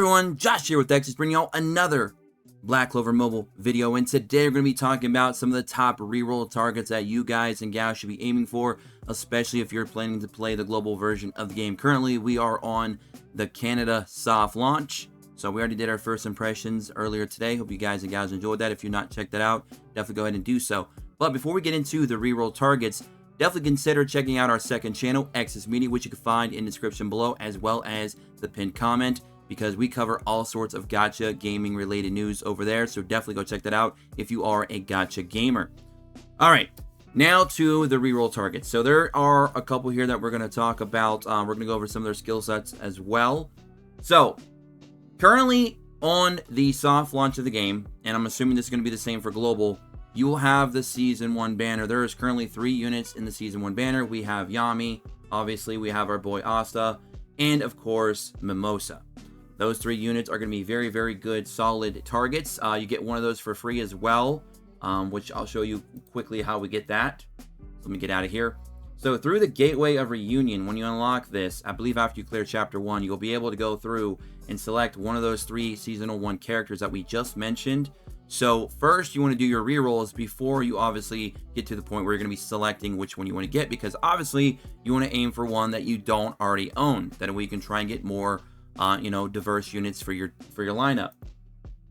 everyone, Josh here with X, bringing y'all another Black Clover mobile video, and today we're going to be talking about some of the top reroll targets that you guys and gals should be aiming for, especially if you're planning to play the global version of the game. Currently, we are on the Canada soft launch, so we already did our first impressions earlier today. Hope you guys and gals enjoyed that. If you've not checked that out, definitely go ahead and do so. But before we get into the reroll targets, definitely consider checking out our second channel, X's Media, which you can find in the description below, as well as the pinned comment, because we cover all sorts of gacha gaming related news over there. So definitely go check that out if you are a gacha gamer. All right, now to the reroll targets. So there are a couple here that we're going to talk about. We're going to go over some of their skill sets as well. So currently on the soft launch of the game, and I'm assuming this is going to be the same for global, you will have the Season 1 banner. There is currently 3 units in the Season 1 banner. We have Yami, obviously we have our boy Asta, and of course Mimosa. Those 3 units are going to be very, very good, solid targets. You get one of those for free as well, which I'll show you quickly how we get that. Let me get out of here. So through the Gateway of Reunion, when you unlock this, I believe after you clear Chapter 1, you'll be able to go through and select one of those 3 Seasonal 1 characters that we just mentioned. So first, you want to do your rerolls before you obviously get to the point where you're going to be selecting which one you want to get, because obviously you want to aim for one that you don't already own. That way you can try and get more diverse units for your lineup.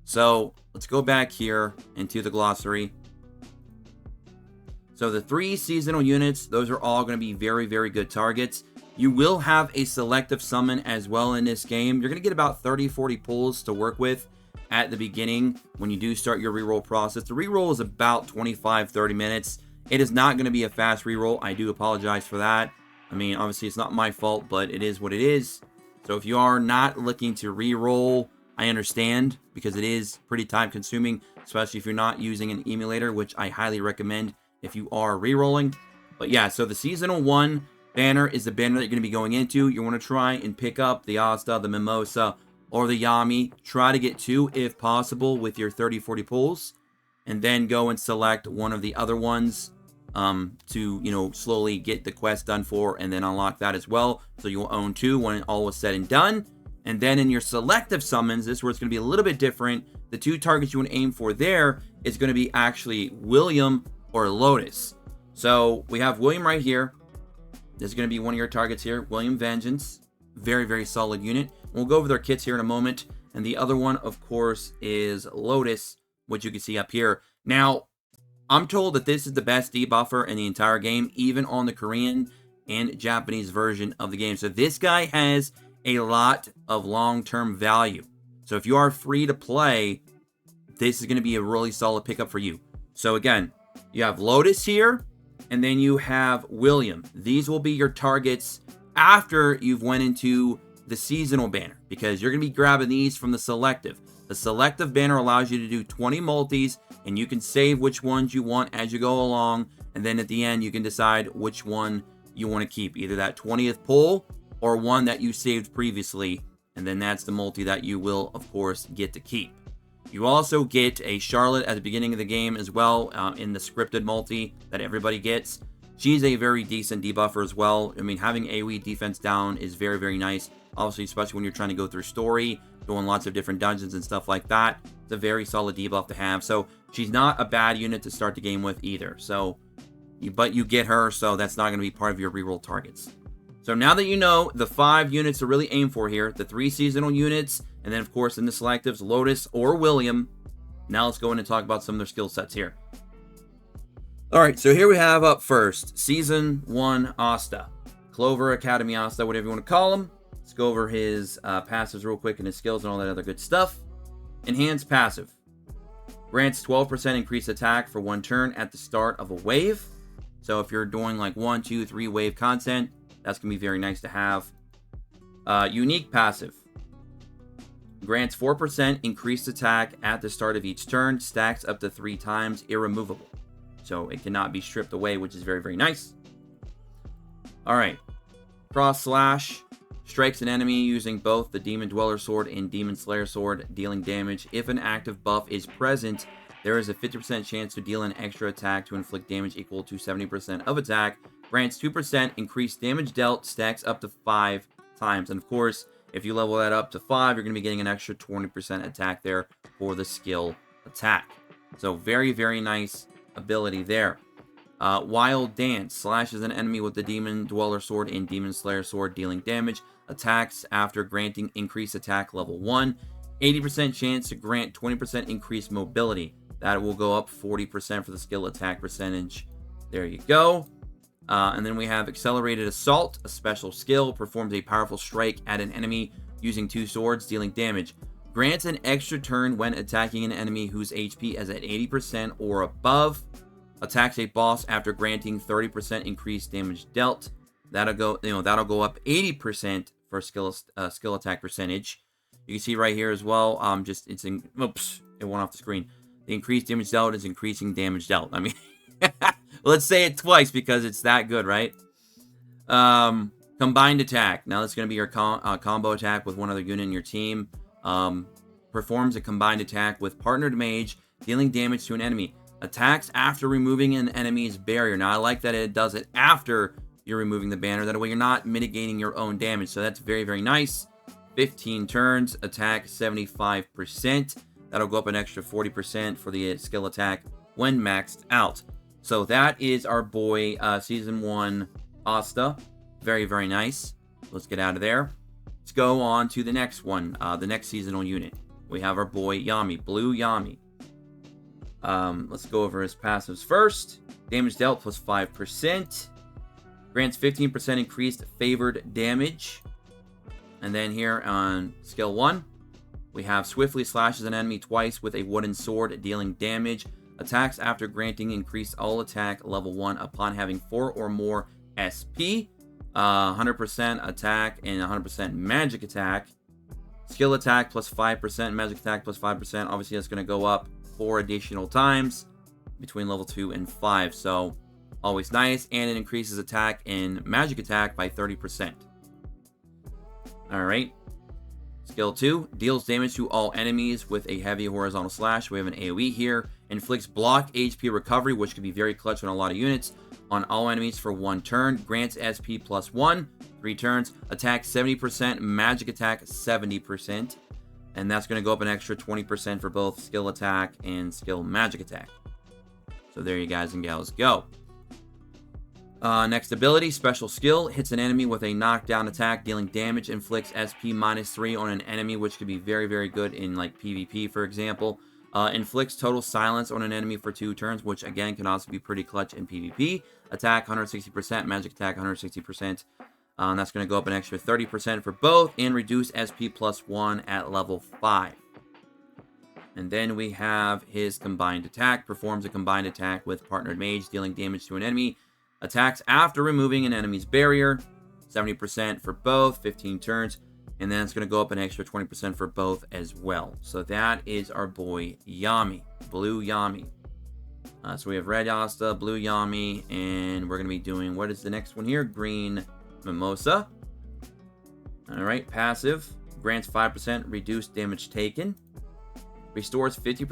So let's go back here into the glossary. So the 3 seasonal units, those are all going to be very, very good targets. You will have a selective summon as well in this game. You're going to get about 30-40 pulls to work with at the beginning when you do start your reroll process. The reroll is about 25-30 minutes. It is not going to be a fast reroll. I do apologize for that. I mean, obviously it's not my fault, but it is what it is. So if you are not looking to re-roll, I understand, because it is pretty time consuming, especially if you're not using an emulator, which I highly recommend if you are re-rolling. But yeah, so the Seasonal 1 banner is the banner that you're going to be going into. You want to try and pick up the Asta, the Mimosa, or the Yami. Try to get 2 if possible with your 30-40 pulls, and then go and select one of the other ones to slowly get the quest done for, and then unlock that as well, so you'll own 2 when all is said and done. And then in your selective summons, this is where it's going to be a little bit different. The 2 targets you want to aim for there is going to be actually William or Lotus. So we have William right here. This is going to be one of your targets here, William Vengeance. Very, very solid unit. We'll go over their kits here in a moment. And the other one, of course, is Lotus, which you can see up here. Now, I'm told that this is the best debuffer in the entire game, even on the Korean and Japanese version of the game. So this guy has a lot of long-term value. So if you are free to play, this is going to be a really solid pickup for you. So again, you have Lotus here, and then you have William. These will be your targets after you've went into the seasonal banner, because you're going to be grabbing these from the selective. The selective banner allows you to do 20 multis, and you can save which ones you want as you go along, and then at the end you can decide which one you want to keep, either that 20th pull or one that you saved previously, and then that's the multi that you will of course get to keep. You also get a Charlotte at the beginning of the game as well, in the scripted multi that everybody gets. She's a very decent debuffer as well. I mean, having AoE defense down is very, very nice. Obviously, especially when you're trying to go through story, doing lots of different dungeons and stuff like that. It's a very solid debuff to have. So she's not a bad unit to start the game with either. So, but you get her, so that's not going to be part of your reroll targets. So now that you know the 5 units to really aim for here, the 3 seasonal units, and then of course in the selectives, Lotus or William. Now let's go in and talk about some of their skill sets here. Alright, so here we have up first, Season 1 Asta. Clover Academy Asta, whatever you want to call him. Let's go over his passives real quick and his skills and all that other good stuff. Enhanced passive. Grants 12% increased attack for 1 turn at the start of a wave. So if you're doing like 1, 2, 3 wave content, that's going to be very nice to have. Unique passive. Grants 4% increased attack at the start of each turn. Stacks up to 3 times, irremovable. So it cannot be stripped away, which is very, very nice. Alright. Cross Slash. Strikes an enemy using both the Demon Dweller Sword and Demon Slayer Sword, dealing damage. If an active buff is present, there is a 50% chance to deal an extra attack to inflict damage equal to 70% of attack. Grants 2% increased damage dealt, stacks up to 5 times. And of course, If you level that up to 5, you're going to be getting an extra 20% attack there for the skill attack. So very, very nice ability there. Wild Dance slashes an enemy with the Demon Dweller Sword and Demon Slayer Sword, dealing damage. Attacks after granting increased attack level 1. 80% chance to grant 20% increased mobility. That will go up 40% for the skill attack percentage. There you go. And then we have Accelerated Assault, a special skill. Performs a powerful strike at an enemy using 2 swords, dealing damage. Grants an extra turn when attacking an enemy whose HP is at 80% or above. Attacks a boss after granting 30% increased damage dealt. That'll go up 80% for skill attack percentage. You can see right here as well. Oops, it went off the screen. The increased damage dealt is increasing damage dealt. I mean, let's say it twice because it's that good, right? Combined attack. Now that's going to be your combo attack with one other unit in your team. Performs a combined attack with partnered mage, dealing damage to an enemy. Attacks after removing an enemy's barrier. Now I like that it does it after you're removing the banner. That way you're not mitigating your own damage. So that's very, very nice. 15 turns, attack 75%. That'll go up an extra 40% for the skill attack when maxed out. So that is our boy Season 1 Asta. Very, very nice. Let's get out of there. Let's go on to the next one, the next seasonal unit. We have our boy Yami, Blue Yami. Let's go over his passives first. Damage dealt plus 5%. Grants 15% increased favored damage. And then here on skill 1, we have swiftly slashes an enemy twice with a wooden sword, dealing damage. Attacks after granting increased all attack level 1 upon having 4 or more SP. 100% attack and 100% magic attack. Skill attack plus 5%, magic attack plus 5%. Obviously, that's going to go up 4 additional times between level 2 and 5. So, always nice. And it increases attack and magic attack by 30%. Alright. Skill 2. Deals damage to all enemies with a heavy horizontal slash. We have an AoE here. Inflicts block HP recovery, which can be very clutch on a lot of units. On all enemies for 1 turn. Grants SP plus 1. 3 turns. Attack 70%. Magic attack 70%. And that's going to go up an extra 20% for both skill attack and skill magic attack. So there you guys and gals go. Next ability, special skill. Hits an enemy with a knockdown attack, dealing damage. Inflicts SP minus 3 on an enemy, which could be very, very good in like PvP, for example. Inflicts total silence on an enemy for 2 turns, which again can also be pretty clutch in PvP. Attack 160%, magic attack 160%. That's going to go up an extra 30% for both and reduce SP plus 1 at level 5. And then we have his combined attack. Performs a combined attack with partnered mage, dealing damage to an enemy. Attacks after removing an enemy's barrier. 70% for both, 15 turns. And then it's going to go up an extra 20% for both as well. So that is our boy Yami, Blue Yami. So we have Red Asta, Blue Yami, and we're going to be doing, what is the next one here? Green Mimosa. Alright, passive. Grants 5% reduced damage taken. Restores 50%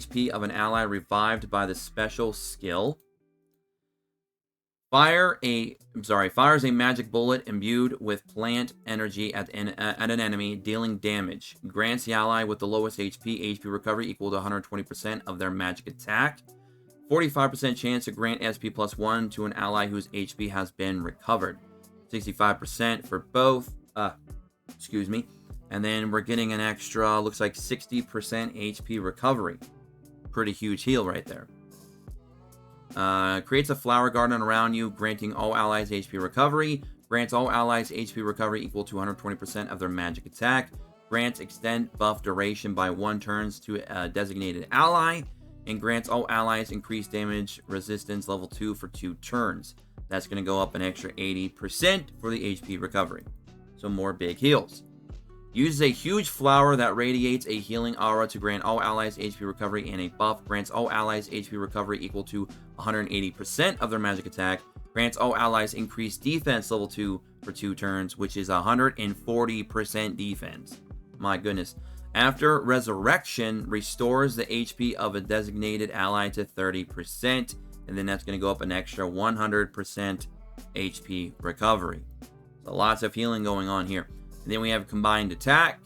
HP of an ally revived by the special skill. Fires a magic bullet imbued with plant energy at an enemy, dealing damage. Grants the ally with the lowest HP recovery equal to 120% of their magic attack. 45% chance to grant SP plus 1 to an ally whose HP has been recovered. 65% for both. Excuse me. And then we're getting an extra, looks like 60% HP recovery. Pretty huge heal right there. Creates a flower garden around you, granting all allies HP recovery. Grants all allies HP recovery equal to 120% of their magic attack. Grants extend buff duration by 1 turns to a designated ally. And grants all allies increased damage resistance level 2 for 2 turns. That's going to go up an extra 80% for the HP recovery. So more big heals. Uses a huge flower that radiates a healing aura to grant all allies HP recovery and a buff. Grants all allies HP recovery equal to 180% of their magic attack. Grants all allies increased defense level 2 for 2 turns, which is 140% defense. My goodness. After resurrection, restores the HP of a designated ally to 30%. And then that's going to go up an extra 100% HP recovery. So lots of healing going on here. And then we have combined attack.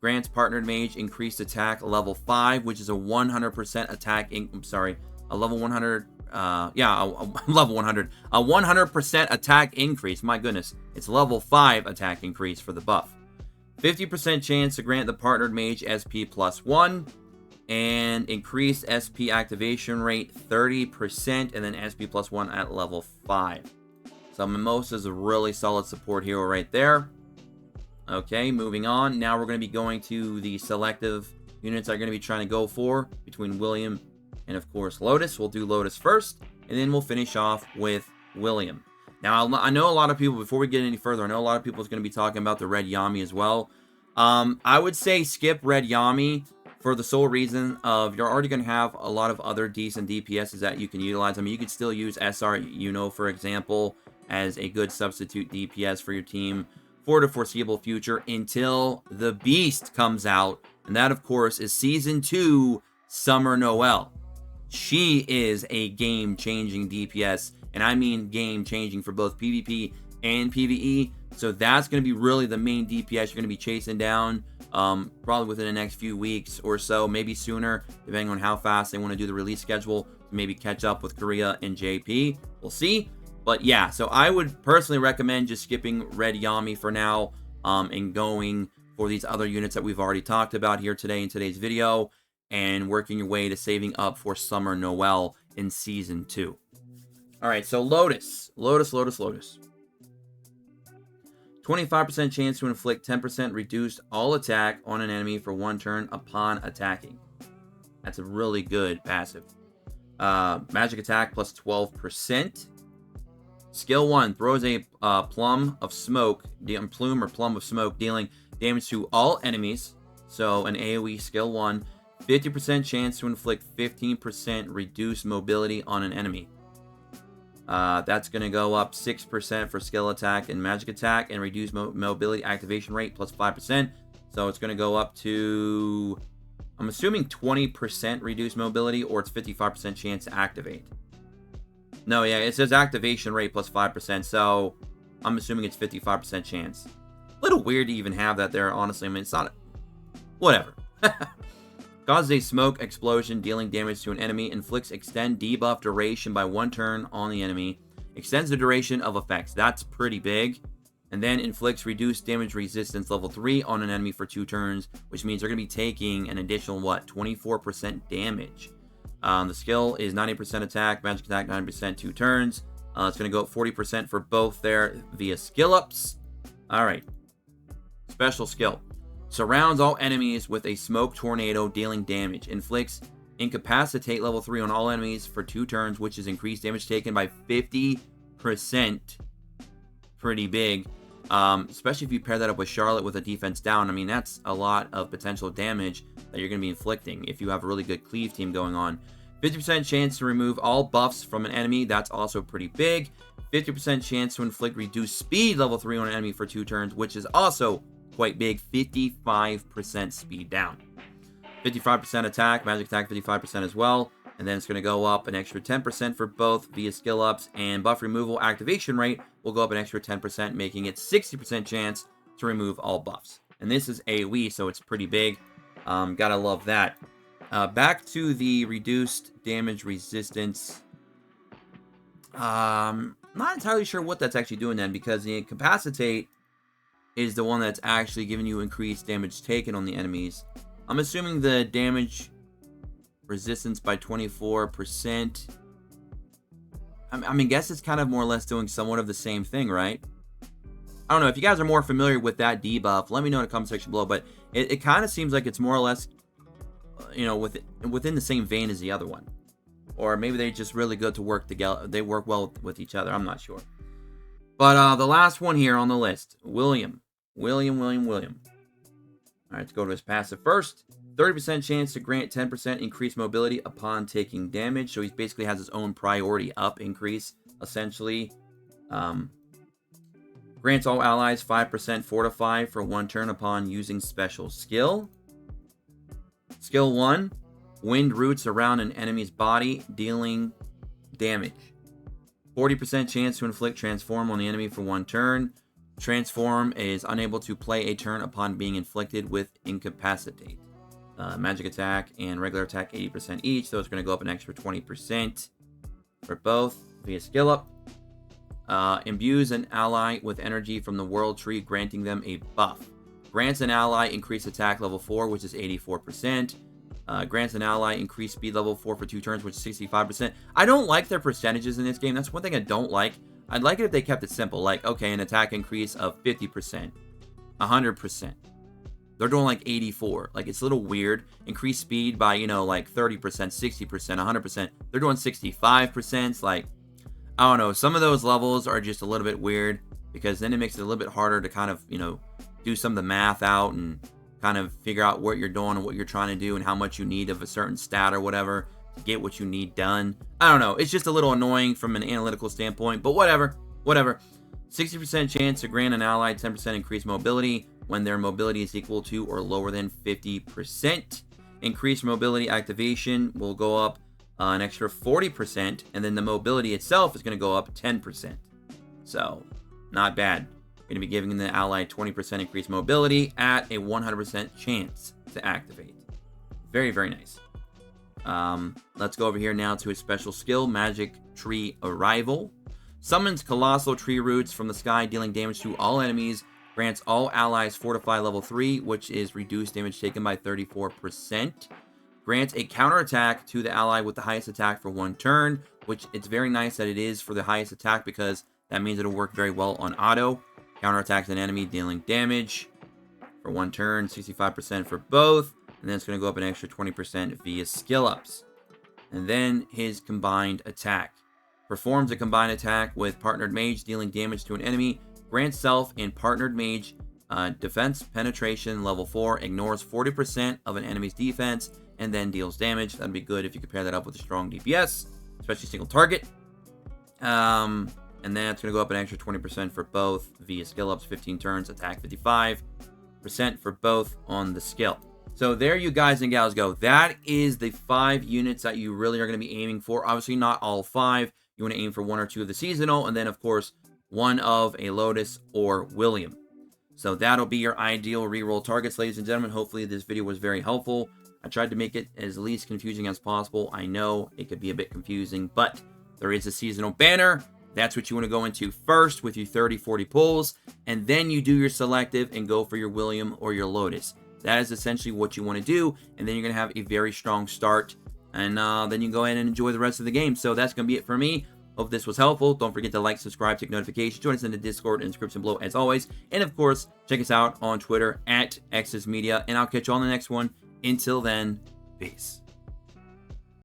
Grants partnered mage increased attack level 5, which is a 100% attack. A level 100. Level 100. A 100% attack increase. My goodness. It's level 5 attack increase for the buff. 50% chance to grant the partnered mage SP +1. And increased SP activation rate 30%. And then SP +1 at level 5. So Mimosa is a really solid support hero right there. Okay, moving on. Now we're going to be going to the selective units I'm going to be trying to go for between William and, of course, Lotus. We'll do Lotus first, and then we'll finish off with William. Now, I know a lot of people, before we get any further, I know a lot of people is going to be talking about the red Yami as well. I would say skip red Yami for the sole reason of you're already going to have a lot of other decent DPSs that you can utilize. I mean, you could still use SR, for example, as a good substitute DPS for your team for the foreseeable future until the Beast comes out. And that, of course, is Season 2, Summer Noelle. She is a game-changing DPS, and I mean game-changing for both PvP and PvE. So that's going to be really the main DPS you're going to be chasing down, probably within the next few weeks or so, maybe sooner, depending on how fast they want to do the release schedule, maybe catch up with Korea and JP. We'll see. But yeah, so I would personally recommend just skipping red Yami for now, and going for these other units that we've already talked about here today in today's video, and working your way to saving up for Summer Noelle in Season 2. Alright, so Lotus. 25% chance to inflict 10% reduced all attack on an enemy for 1 turn upon attacking. That's a really good passive. Magic attack plus 12%. Skill 1 throws a plume of smoke, dealing damage to all enemies. So an AoE skill 1. 50% chance to inflict 15% reduced mobility on an enemy. That's going to go up 6% for skill attack and magic attack, and reduce mobility activation rate plus 5%. So it's going to go up to, I'm assuming 20% reduced mobility, or it's 55% chance to activate. No, yeah, it says activation rate plus 5%, so I'm assuming it's 55% chance. A little weird to even have that there, honestly. I mean, it's not... Whatever. Causes a smoke explosion, dealing damage to an enemy. Inflicts extend debuff duration by 1 turn on the enemy. Extends the duration of effects. That's pretty big. And then inflicts reduced damage resistance level 3 on an enemy for 2 turns, which means they're going to be taking an additional, 24% damage. The skill is 90% attack, magic attack 90% 2 turns. It's going to go up 40% for both there via skill ups. Alright. Special skill. Surrounds all enemies with a smoke tornado, dealing damage. Inflicts incapacitate level 3 on all enemies for 2 turns, which is increased damage taken by 50%. Pretty big. Especially if you pair that up with Charlotte with a defense down. I mean, that's a lot of potential damage that you're going to be inflicting if you have a really good cleave team going on. 50% chance to remove all buffs from an enemy. That's also pretty big. 50% chance to inflict reduced speed level 3 on an enemy for 2 turns, which is also quite big. 55% speed down. 55% attack, magic attack 55% as well. And then it's going to go up an extra 10% for both via skill ups, and buff removal activation rate will go up an extra 10%, making it 60% chance to remove all buffs. And this is AoE, so it's pretty big. Gotta love that. Back to the reduced damage resistance. Not entirely sure what that's actually doing then, because the incapacitate is the one that's actually giving you increased damage taken on the enemies. I'm assuming the damage resistance by 24%. I mean, guess it's kind of more or less doing somewhat of the same thing, right? I don't know. If you guys are more familiar with that debuff, let me know in the comment section below. But it kind of seems like it's more or less, within the same vein as the other one. Or maybe they're just really good to work together. They work well with each other. I'm not sure. But the last one here on the list, William. William. All right, let's go to his passive first. 30% chance to grant 10% increased mobility upon taking damage. So he basically has his own priority up increase, essentially. Grants all allies 5% fortify for 1 turn upon using special skill. Skill 1. Wind roots around an enemy's body, dealing damage. 40% chance to inflict transform on the enemy for 1 turn. Transform is unable to play a turn upon being inflicted with Incapacitate. Magic attack and regular attack 80% each, so it's going to go up an extra 20% for both via skill up. Imbues an ally with energy from the world tree, granting them a buff. Grants an ally increased attack level 4, which is 84%. Grants an ally increased speed level 4 for 2 turns, which is 65%. I don't like their percentages in this game. That's one thing I don't like. I'd like it if they kept it simple. Like, okay, an attack increase of 50%, 100%. They're doing like 84. Like, it's a little weird. Increased speed by, you know, like 30%, 60%, 100%. They're doing 65%. It's like, I don't know. Some of those levels are just a little bit weird because then it makes it a little bit harder to kind of, you know, do some of the math out and kind of figure out what you're doing and what you're trying to do and how much you need of a certain stat or whatever to get what you need done. I don't know. It's just a little annoying from an analytical standpoint, but whatever. 60% chance to grant an ally 10% increased mobility when their mobility is equal to or lower than 50%. Increased mobility activation will go up an extra 40%, and then the mobility itself is going to go up 10%. So, not bad. Going to be giving the ally 20% increased mobility at a 100% chance to activate. Very, very nice. Let's go over here now to a special skill, Magic Tree Arrival. Summons colossal tree roots from the sky, dealing damage to all enemies. Grants all allies Fortify level 3, which is reduced damage taken by 34%. Grants a counterattack to the ally with the highest attack for 1 turn, which it's very nice that it is for the highest attack because that means it'll work very well on auto. Counterattacks an enemy, dealing damage for 1 turn, 65% for both. And then it's going to go up an extra 20% via skill ups. And then his combined attack. Performs a combined attack with partnered mage, dealing damage to an enemy. Grants self and partnered mage defense penetration level 4. Ignores 40% of an enemy's defense and then deals damage. That'd be good if you could pair that up with a strong DPS, especially single target. And then it's going to go up an extra 20% for both via skill ups, 15 turns, attack 55% for both on the skill. So there you guys and gals go. That is the 5 units that you really are going to be aiming for. Obviously not all 5. You want to aim for 1 or 2 of the seasonal, and then of course 1 of a Lotus or William. So that'll be your ideal reroll targets, ladies and gentlemen. Hopefully this video was very helpful. I tried to make it as least confusing as possible. I know it could be a bit confusing, but there is a seasonal banner. That's what you want to go into first with your 30-40 pulls, and then you do your selective and go for your William or your Lotus. That is essentially what you want to do, and then you're going to have a very strong start, and then you can go ahead and enjoy the rest of the game. So that's going to be it for me. Hope this was helpful. Don't forget to like, subscribe, check notifications, join us in the Discord and description below as always, and of course, check us out on Twitter at XSmedia, and I'll catch you on the next one. Until then, peace.